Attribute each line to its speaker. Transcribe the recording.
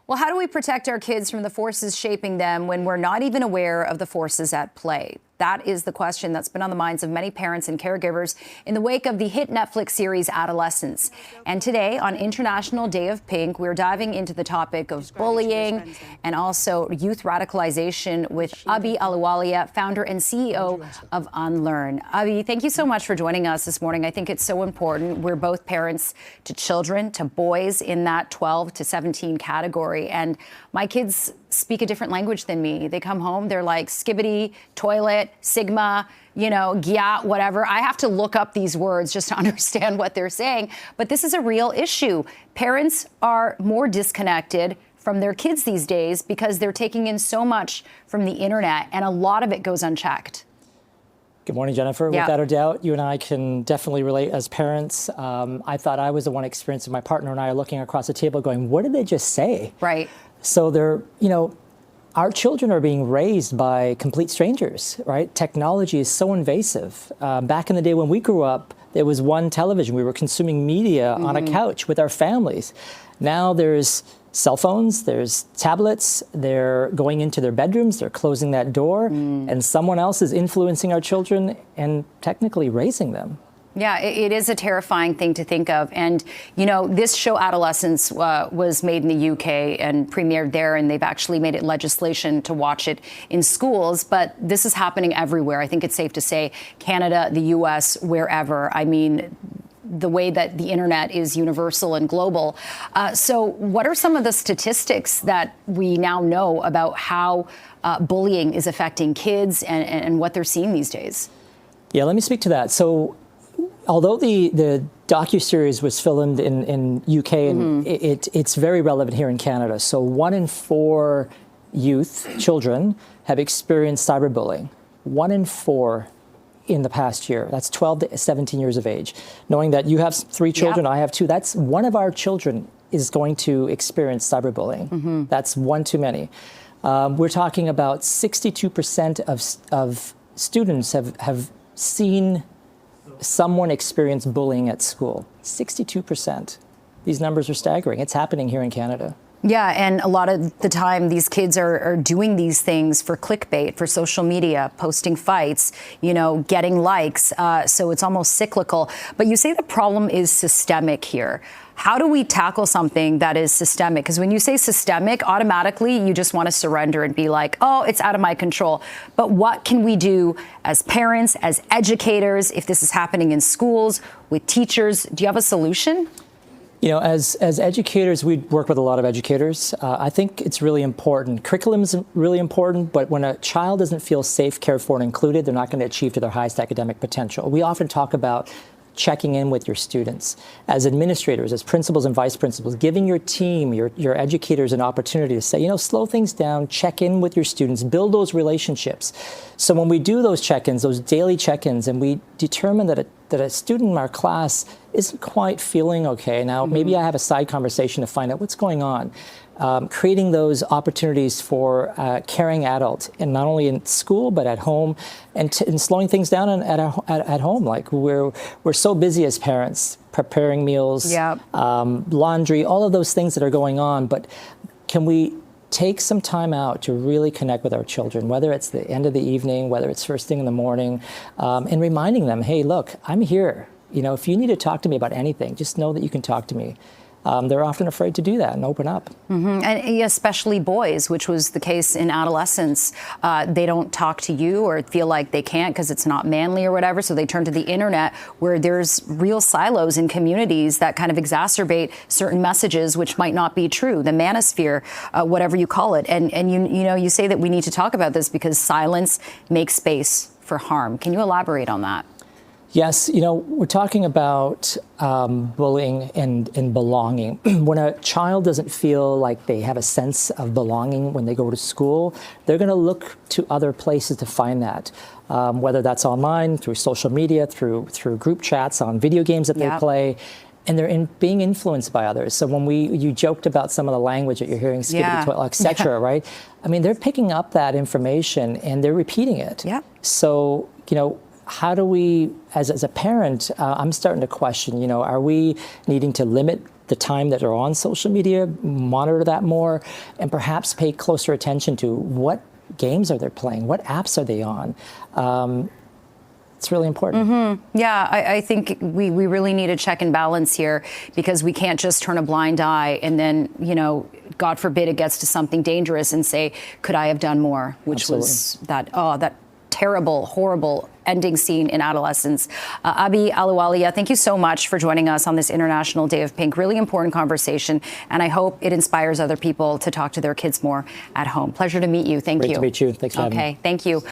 Speaker 1: Well, how do we protect our kids from the forces shaping them when we're not even aware of the forces at play? That is the question that's been on the minds of many parents and caregivers in the wake of the hit Netflix series Adolescence. And today, on International Day of Pink, we're diving into the topic of bullying and also youth radicalization with Abhi Ahluwalia, founder and CEO of Unlearn. Abhi, thank you so much for joining us this morning. I think it's so important. We're both parents to children, to boys in that 12 to 17 category. And my kids speak a different language than me. They come home, they're like skibbity, toilet, sigma, gyat, whatever. I have to look up these words just to understand what they're saying. But this is a real issue. Parents are more disconnected from their kids these days because they're taking in so much from the internet, and a lot of it goes unchecked.
Speaker 2: Good morning, Jennifer.
Speaker 1: Yeah.
Speaker 2: Without a doubt, you and I can definitely relate as parents. I thought I was the one experiencing. My partner and I are looking across the table going, what did they just say?
Speaker 1: Right.
Speaker 2: So they're, our children are being raised by complete strangers, right? Technology is so invasive. Back in the day when we grew up, there was one television. We were consuming media on a couch with our families. Now there's cell phones, there's tablets, they're going into their bedrooms, they're closing that door, and someone else is influencing our children and technically raising them.
Speaker 1: Yeah, it is a terrifying thing to think of. And, this show Adolescence was made in the UK and premiered there, and they've actually made it legislation to watch it in schools. But this is happening everywhere. I think it's safe to say Canada, the US, wherever. I mean, the way that the internet is universal and global. So what are some of the statistics that we now know about how bullying is affecting kids and what they're seeing these days?
Speaker 2: Yeah, let me speak to that. So although the docuseries was filmed in UK, and it's very relevant here in Canada. So 1 in 4 children have experienced cyberbullying. 1 in 4 in the past year. That's 12 to 17 years of age. Knowing that you have 3 children, I have 2, that's one of our children is going to experience cyberbullying. That's one too many. We're talking about 62% of students have seen someone experience bullying at school. 62%. These numbers are staggering. It's happening here in Canada.
Speaker 1: Yeah, and a lot of the time these kids are doing these things for clickbait, for social media, posting fights, getting likes. So it's almost cyclical. But you say the problem is systemic here. How do we tackle something that is systemic? Because when you say systemic, automatically you just want to surrender and be like, oh, it's out of my control. But what can we do as parents, as educators, if this is happening in schools, with teachers? Do you have a solution?
Speaker 2: As educators, we work with a lot of educators. I think it's really important. Curriculum is really important, but when a child doesn't feel safe, cared for, and included, they're not going to achieve to their highest academic potential. We often talk about checking in with your students as administrators, as principals and vice principals, giving your team, your educators an opportunity to say, slow things down, check in with your students, build those relationships. So when we do those check-ins, those daily check-ins, and we determine that a student in our class isn't quite feeling okay, now maybe I have a side conversation to find out what's going on. Creating those opportunities for caring adult, and not only in school but at home, and slowing things down at home. Like we're so busy as parents, preparing meals, laundry, all of those things that are going on. But can we take some time out to really connect with our children, whether it's the end of the evening, whether it's first thing in the morning, and reminding them, hey, look, I'm here. If you need to talk to me about anything, just know that you can talk to me. They're often afraid to do that and open up.
Speaker 1: And especially boys, which was the case in Adolescence. They don't talk to you or feel like they can't because it's not manly or whatever, so they turn to the internet where there's real silos in communities that kind of exacerbate certain messages which might not be true, the manosphere, whatever you call it. And you say that we need to talk about this because silence makes space for harm. Can you elaborate on that?
Speaker 2: Yes, we're talking about bullying and belonging. When a child doesn't feel like they have a sense of belonging when they go to school, they're going to look to other places to find that, whether that's online, through social media, through group chats, on video games that they play. And they're being influenced by others. So when you joked about some of the language that you're hearing, skibbity toilet, et cetera, right? I mean, they're picking up that information and they're repeating it.
Speaker 1: Yeah.
Speaker 2: So, how do we, as a parent, I'm starting to question, are we needing to limit the time that are on social media, monitor that more, and perhaps pay closer attention to what games are they playing, what apps are they on. It's really important.
Speaker 1: Mm-hmm. Yeah, I think we really need a check and balance here, because we can't just turn a blind eye and then, God forbid it gets to something dangerous and say, could I have done more? Which
Speaker 2: Absolutely.
Speaker 1: was that terrible, horrible ending scene in adolescence. Abi Ahluwalia, thank you so much for joining us on this International Day of Pink. Really important conversation, and I hope it inspires other people to talk to their kids more at home. Pleasure to meet you. Thank you.
Speaker 2: Great to meet you. Thanks for having me.
Speaker 1: Okay, thank you.